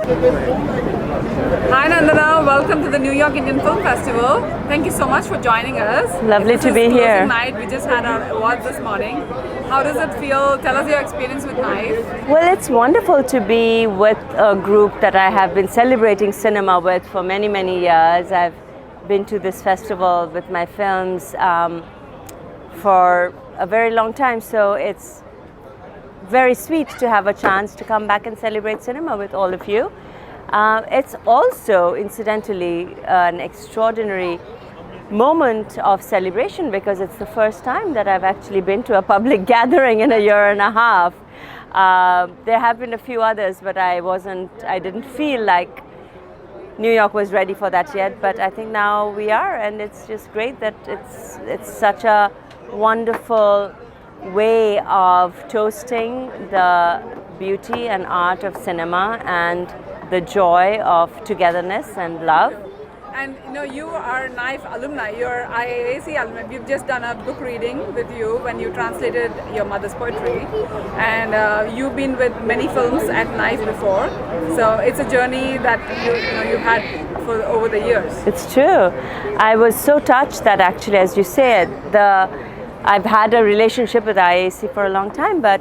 Hi Nandana, welcome to the New York Indian Film Festival. Thank you so much for joining us. Lovely to be here. Night. We just had our awards this morning. How does it feel? Tell us your experience with Knife. Well, it's wonderful to be with a group that I have been celebrating cinema with for many, many years. I've been to this festival with my films for a very long time, so it's very sweet to have a chance to come back and celebrate cinema with all of you. It's also, incidentally, an extraordinary moment of celebration because it's the first time that I've actually been to a public gathering in a year and a half. There have been a few others, but I didn't feel like New York was ready for that yet, but I think now we are, and it's just great that it's such a wonderful way of toasting the beauty and art of cinema and the joy of togetherness and love. And you are Knife alumni, you're IAAC alumni. We've just done a book reading with you when you translated your mother's poetry. And you've been with many films at Knife before. So it's a journey that you've had for over the years. It's true. I was so touched that actually, as you said, I've had a relationship with IAAC for a long time, but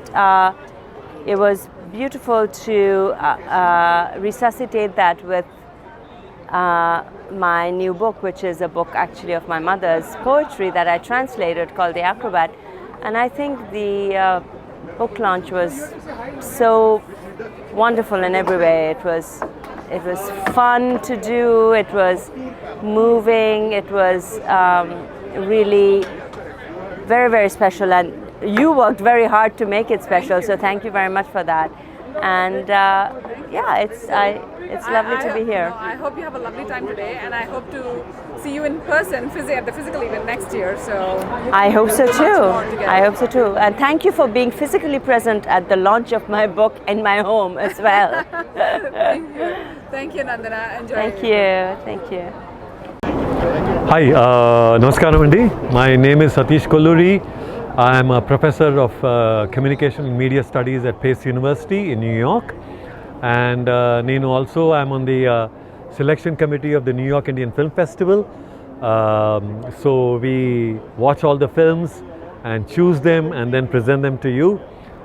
it was beautiful to resuscitate that with my new book, which is a book actually of my mother's poetry that I translated called The Acrobat. And I think the book launch was so wonderful in every way. It was fun to do, it was moving, it was really very, very special, and you worked very hard to make it special, so thank you very much for that. And yeah, it's lovely to be here. I hope you have a lovely time today, and I hope to see you in person at the physical event next year. So I hope so too. I hope so too. And thank you for being physically present at the launch of my book in my home as well. Thank you, Nandana. Enjoy. Thank you. Hi, Namaskaram Andi. My name is Satish Kolluri. I am a professor of Communication and Media Studies at Pace University in New York. And Nenu also, I'm on the selection committee of the New York Indian Film Festival. So we watch all the films and choose them and then present them to you.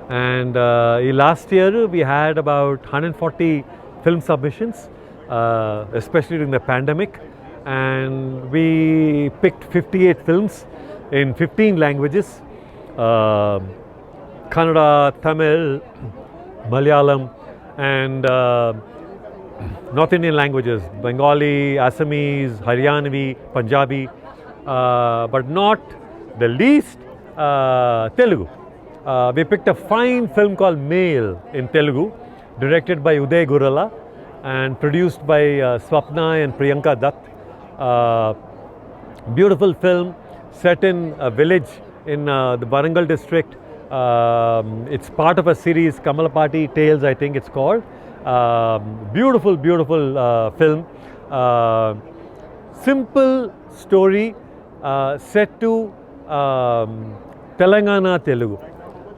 And last year we had about 140 film submissions, especially during the pandemic. And we picked 58 films in 15 languages, Kannada, Tamil, Malayalam, and North Indian languages, Bengali, Assamese, Haryanvi, Punjabi, but not the least Telugu. We picked a fine film called Male in Telugu, directed by Uday Gurala and produced by Swapna and Priyanka Dutt. Beautiful film set in a village in the Warangal district. It's part of a series, Kamalapati Tales, I think it's called. Beautiful, beautiful film. Simple story set to Telangana Telugu,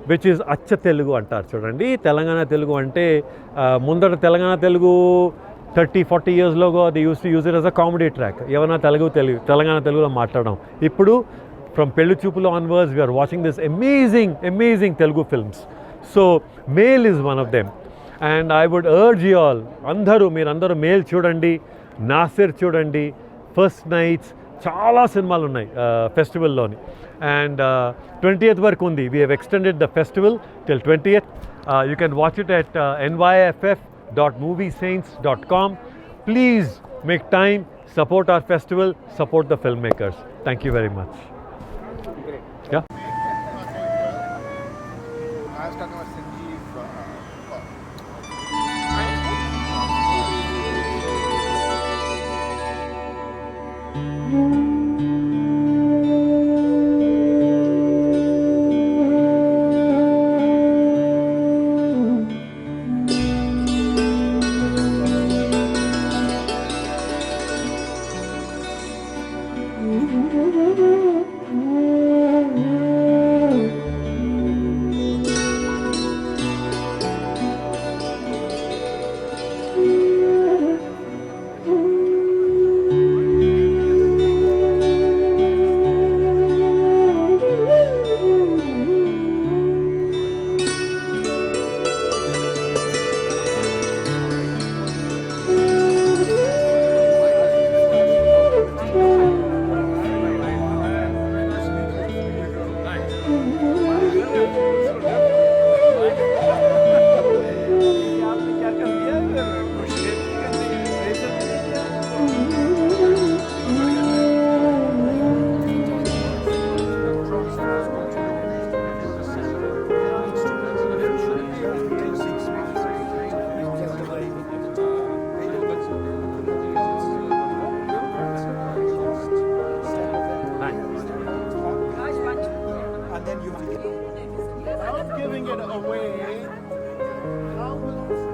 which is Acha Telugu antar chudandi. Telangana Telugu ante mundara Telangana Telugu 30-40 years ago they used to use it as a comedy track. Evana Telangana Telugu lo maatladam. Ippudu from Pellu Chupulo onwards we are watching this amazing Telugu films. So Male is one of them. And I would urge you all, meerandaru Male chudandi, Nasir chudandi, First Nights, chala cinemalu unnai festival loni. And 20th varaku undi. We have extended the festival till 20th. You can watch it at nyff.moviesaints.com. Please make time, support our festival, support the filmmakers. Thank you very much. Yeah. giving it away. How will this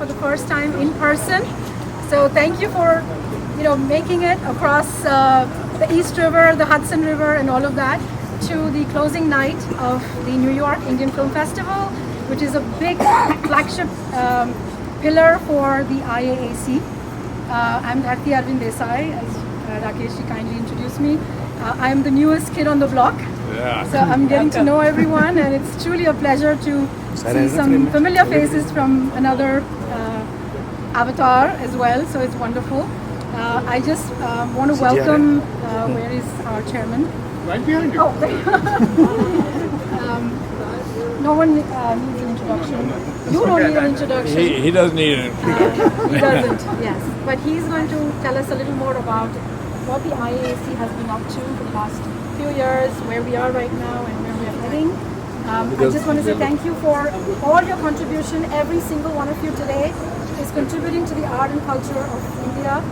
for the first time in person. So thank you for, making it across the East River, the Hudson River, and all of that to the closing night of the New York Indian Film Festival, which is a big flagship pillar for the IAAC. I'm Dharti Arvind Desai, as Rakesh kindly introduced me. I'm the newest kid on the block. So I'm getting to know everyone, and it's truly a pleasure to see some familiar faces from another avatar as well. So it's wonderful. I just want to welcome, where is our chairman? Right behind you. Oh, no one needs an introduction. You don't need an introduction. He doesn't need it. He doesn't, yes. But he's going to tell us a little more about what the IAAC has been up to for the last few years, where we are right now and where we are heading. I just want to say thank you for all your contribution. Every single one of you today is contributing to the art and culture of India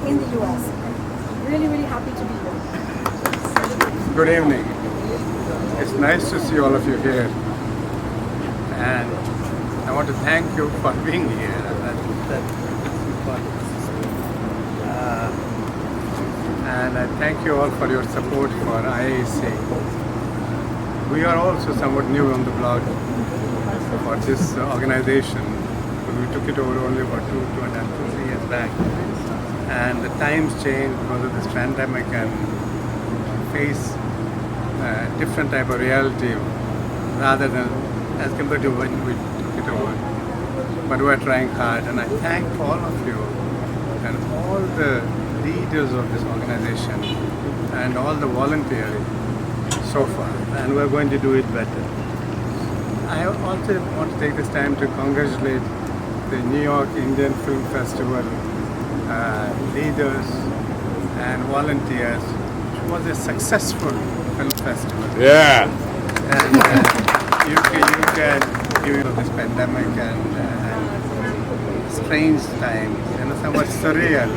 in the US. I'm really, really happy to be here. Good evening. It's nice to see all of you here. And I want to thank you for being here. And I thank you all for your support for IAC. We are also somewhat new on the block for this organization. We took it over only about 2.5 years back. And the times changed because of this pandemic and face different type of reality rather than as compared to when we took it over. But we're trying hard, and I thank all of you and all the leaders of this organization and all the volunteers so far, and we're going to do it better. I also want to take this time to congratulate the New York Indian Film Festival leaders and volunteers. It was a successful film festival. Yeah. And you can give this pandemic and strange times, somewhat surreal.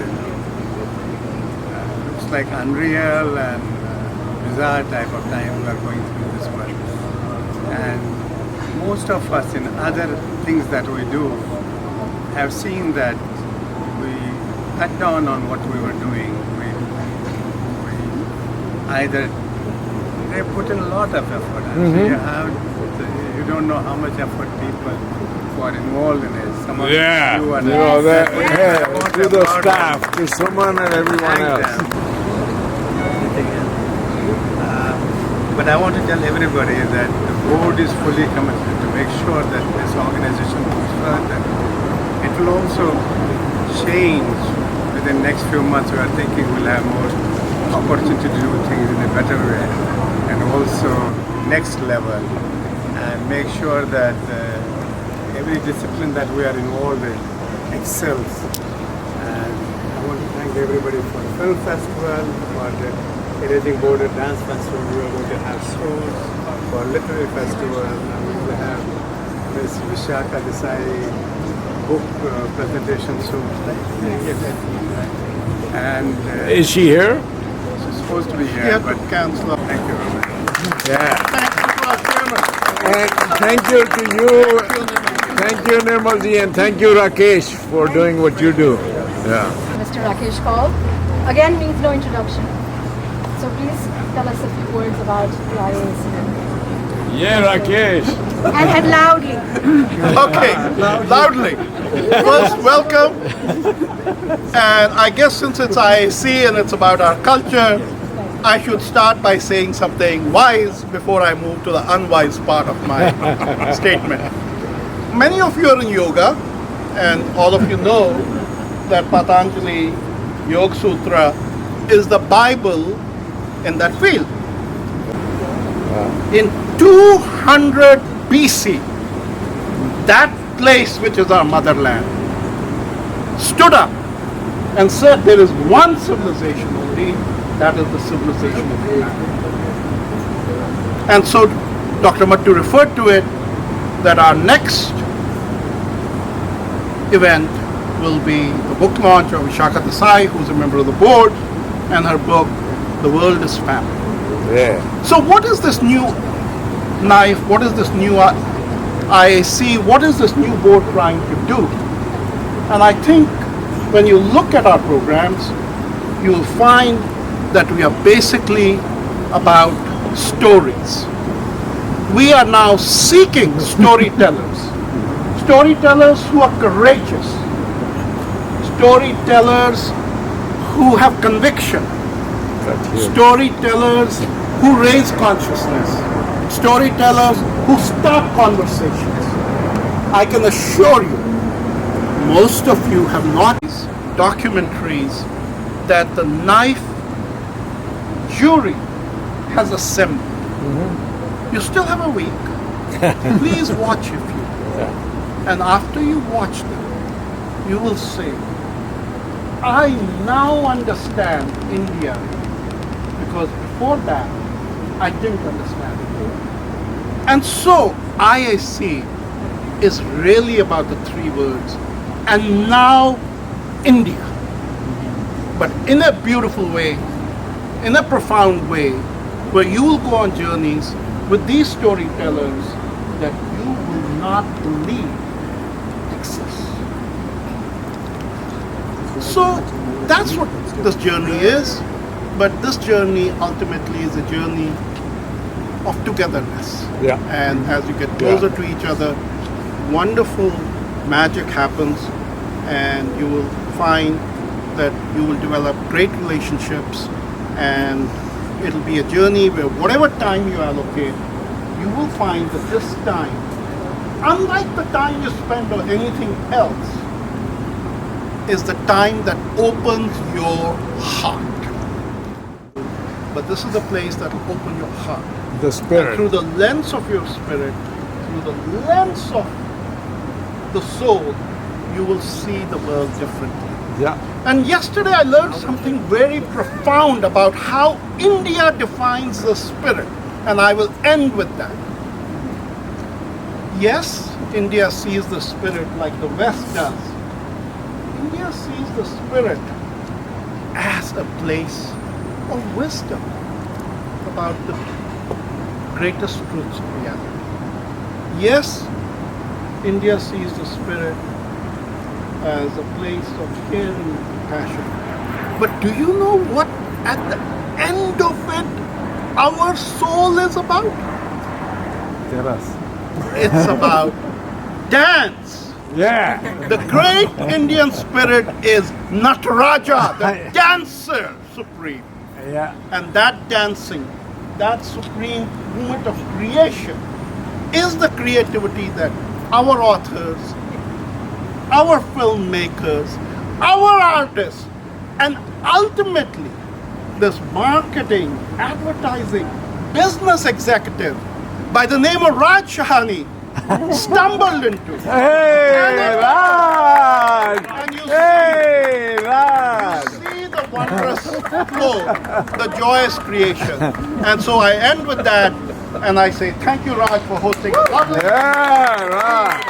Looks like unreal and bizarre type of time we are going through this world. And most of us in other things that we do have seen that we cut down on what we were doing. We either they put in a lot of effort. You don't know how much effort people who are involved in it. Some of you are To the staff, to someone and everyone else. But I want to tell everybody that the board is fully committed to make sure that this organization moves further. It will also change within the next few months. We are thinking we'll have more opportunity to do things in a better way and also next level and make sure that every discipline that we are involved in excels. And I want to thank everybody for the film festival, for the Arranging Board and Dance Festival. We are going to have shows for literary festival, and we will have Ms. Vishaka Desai book presentation soon. And Is she here? she's supposed to be here, but cancel. Thank you very much. Yeah. Thank you to our chairman. And thank you to you. Thank you, Nirmalji, and thank you, Rakesh, for doing what you do. Yeah. Mr. Rakesh Kaul. Again, needs no introduction. So please tell us a few words about the IAAC. Yeah, Rakesh. And loudly. Okay, loudly. First, welcome. And I guess since it's IAC and it's about our culture, I should start by saying something wise before I move to the unwise part of my statement. Many of you are in yoga, and all of you know that Patanjali Yoga Sutra is the Bible in that field. In 200 BC, that place, which is our motherland, stood up and said there is one civilization only, that is the civilization of humanity. And so Dr. Mattu referred to it that our next event will be the book launch of Vishaka Desai, who's a member of the board, and her book, The World is Family. Yeah. So what is this new knife? What is this new IAC? What is this new board trying to do? And I think when you look at our programs, you'll find that we are basically about stories. We are now seeking storytellers storytellers who are courageous, storytellers who have conviction, storytellers who raise consciousness, storytellers who start conversations. I can assure you, most of you have not seen documentaries that the knife jury has assembled. You still have a week. Please watch a few. And after you watch them, you will say, I now understand India, because before that, I didn't understand it. And so, IAC is really about the three words, and now India. But in a beautiful way, in a profound way, where you will go on journeys with these storytellers that you will not believe exist. So that's what this journey is, but this journey ultimately is a journey of togetherness. Yeah. And as you get closer to each other, wonderful magic happens, and you will find that you will develop great relationships, and it'll be a journey where whatever time you allocate, you will find that this time, unlike the time you spend on anything else, is the time that opens your heart. But this is the place that will open your heart. The And spirit. through the lens of your spirit, through the lens of the soul, you will see the world differently. Yeah. And yesterday I learned something very profound about how India defines the spirit. And I will end with that. Yes, India sees the spirit like the West does. India sees the spirit as a place of wisdom about the greatest truths of reality. Yes, India sees the spirit as a place of caring and compassion. But do you know what at the end of it our soul is about? Tell us. It's about dance. Yeah. The great Indian spirit is Nataraja, the dancer supreme. Yeah. And that dancing, that supreme moment of creation, is the creativity that our authors, our filmmakers, our artists, and ultimately this marketing, advertising, business executive by the name of Raj Shahani stumbled into. Hey, Raj! And you Hey, Raj! see the wondrous flow, the joyous creation. And so I end with that, and I say thank you, Raj, for hosting. Yeah, Raj.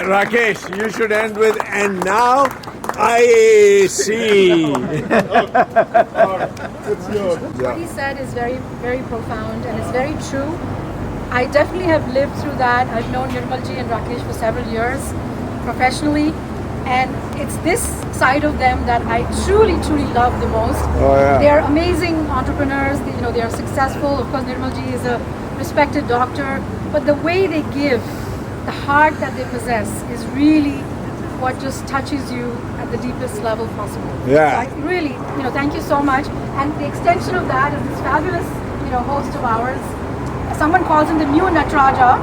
Rakesh, you should end with, and now IAC. What he said is very, very profound and it's very true. I definitely have lived through that. I've known Nirmalji and Rakesh for several years professionally, and it's this side of them that I truly, truly love the most. Oh, yeah. They're amazing entrepreneurs. They are successful. Of course, Nirmalji is a respected doctor, but the way they give, the heart that they possess, is really what just touches you at the deepest level possible. Yeah. So I really, thank you so much. And the extension of that is this fabulous, host of ours. Someone calls him the new Nataraja.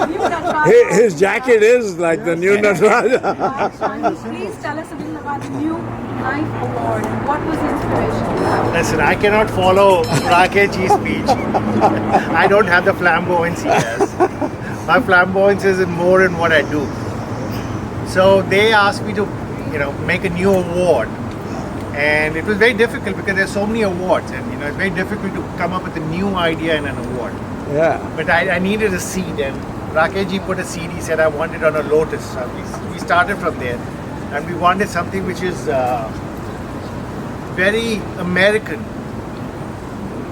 New Nataraja. His jacket is like the new Nataraja. Please tell us a little about the new Life Award. What was the inspiration? Listen, I cannot follow Rakesh's speech. I don't have the flamboyance he has. My flamboyance is more in what I do. So they asked me to, make a new award. And it was very difficult because there's so many awards, and it's very difficult to come up with a new idea in an award. Yeah. But I needed a seed, and Rakeshji put a seed. He said I wanted on a lotus. So we started from there, and we wanted something which is very American,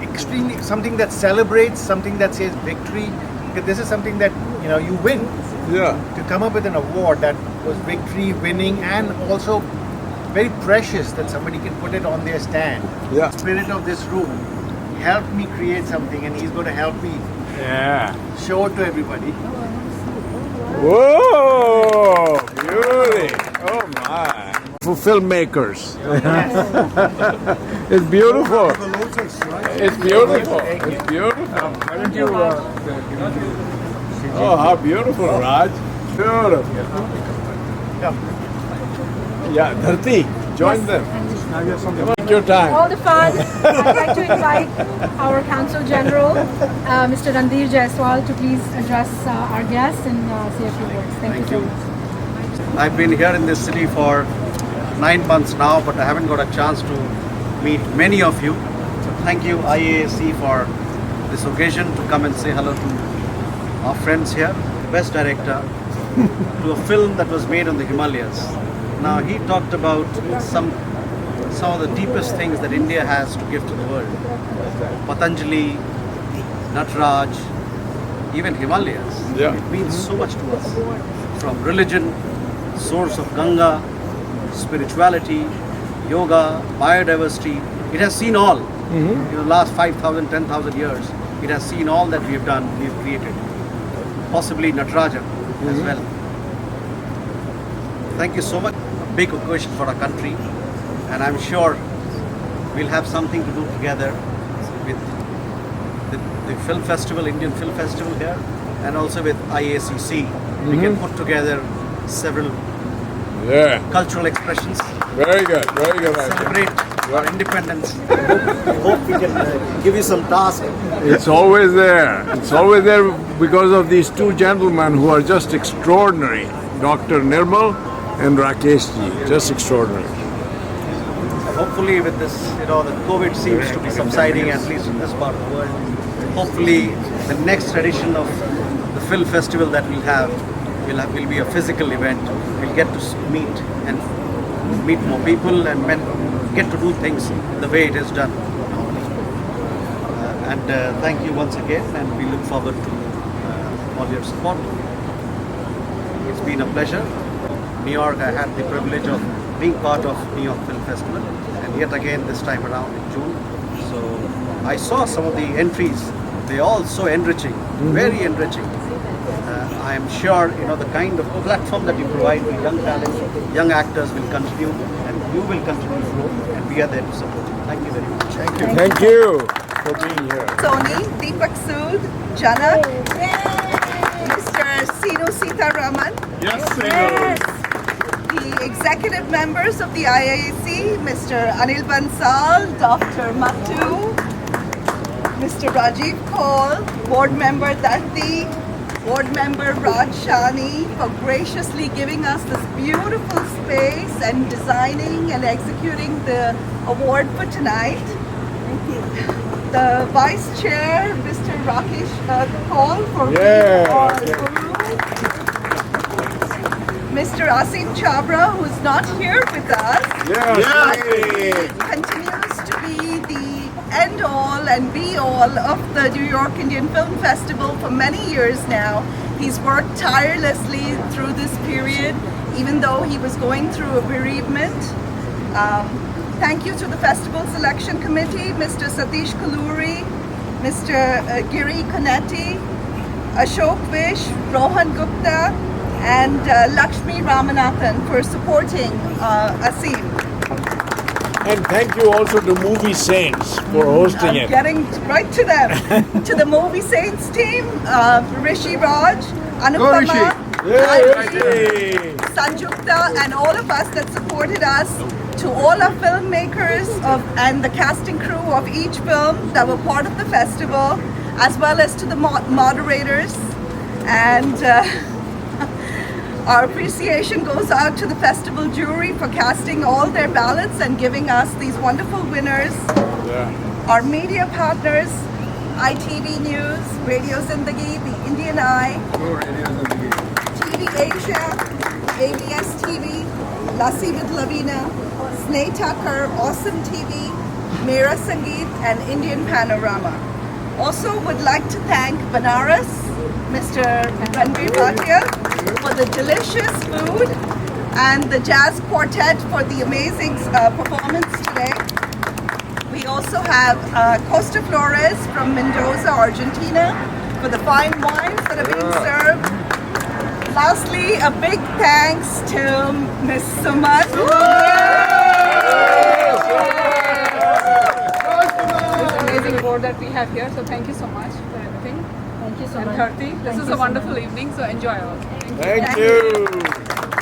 extremely something that celebrates, something that says victory. Because this is something that you win. Yeah. To come up with an award that was victory, winning, and also very precious that somebody can put it on their stand. Yeah. The spirit of this room helped me create something, and he's going to help me Yeah. show it to everybody. Whoa! Beauty! Oh my! For filmmakers. It's beautiful. It's beautiful. It's beautiful. Why don't you? Oh, how beautiful, Raj! Beautiful. Yeah, Dharti, join them. Take your time. All the fun. I'd like to invite our Counsel General, Mr. Randir Jaiswal, to please address our guests and say a few words. Thank you so much. I've been here in this city for 9 months now, but I haven't got a chance to meet many of you. So thank you IAAC for this occasion to come and say hello to our friends here. Best director to a film that was made on the Himalayas. Now he talked about some of the deepest things that India has to give to the world. Patanjali, Nataraj, even Himalayas. Yeah. It means so much to us. From religion, source of Ganga, spirituality, yoga, biodiversity. It has seen all. In the last 5,000, 10,000 years, it has seen all that we have done, we have created. Possibly Nataraja as well. Thank you so much. A big occasion for our country, and I'm sure we'll have something to do together with the film festival, Indian Film Festival here, and also with IACC. We can put together several Yeah. cultural expressions, Very good. Very good. Raj. celebrate our independence. Hope we can give you some tasks. It's always there. It's always there because of these two gentlemen who are just extraordinary. Dr. Nirmal and Rakesh ji. Just extraordinary. Hopefully with this, the COVID seems to be subsiding, at least in this part of the world. Hopefully the next edition of the film festival that we'll have will be a physical event. We'll get to meet more people and get to do things the way it is done. Thank you once again, and we look forward to all your support. It's been a pleasure. New York, I had the privilege of being part of New York Film Festival, and yet again this time around in June. So I saw some of the entries. They're all so enriching, very enriching. I am sure the kind of platform that you provide to young talent, young actors will continue, and you will continue to grow, and we are there to support you. Thank you very much. Thank you. Thank you for being here. Tony, Deepak Sood, Janak, Mr. Sinu Sitaraman, Yes, the executive members of the IAAC, Mr. Anil Bansal, Dr. Matu, Mr. Rajiv Kaul, Board Member Datti, Board Member Raj Shani, for graciously giving us this beautiful space and designing and executing the award for tonight. The Vice Chair, Mr. Rakesh Kaul, for being our guru. Mr. Asim Chabra, who is not here with us, continues to be the end-all and be-all of the New York Indian Film Festival for many years now. He's worked tirelessly through this period, even though he was going through a bereavement. Thank you to the Festival Selection Committee, Mr. Satish Kaluri, Mr. Giri Kanetti, Ashok Vish, Rohan Gupta, and Lakshmi Ramanathan for supporting Asim. And thank you also to Movie Saints for hosting it. Getting right to them. To the Movie Saints team, Rishi Raj, Anupama, Ayushi, Sanjukta, and all of us that supported us. To all our filmmakers and the casting crew of each film that were part of the festival, as well as to the moderators. And our appreciation goes out to the festival jury for casting all their ballots and giving us these wonderful winners. Our media partners, ITV News, Radio Zindagi, The Indian Eye, TV Asia, ABS TV, Lassi with Lavina, Sneh Thakur, Awesome TV, Mera Sangeet, and Indian Panorama. Also would like to thank Banaras, Mr. Ranveer Bhatia, for the delicious food, and the jazz quartet for the amazing performance today. We also have Costa Flores from Mendoza, Argentina, for the fine wines that are being served. lastly, a big thanks to Miss Suman. This amazing board that we have here. So thank you so much for everything. Thank you so And much. Dharti, this is a wonderful evening. So enjoy all. Thank you.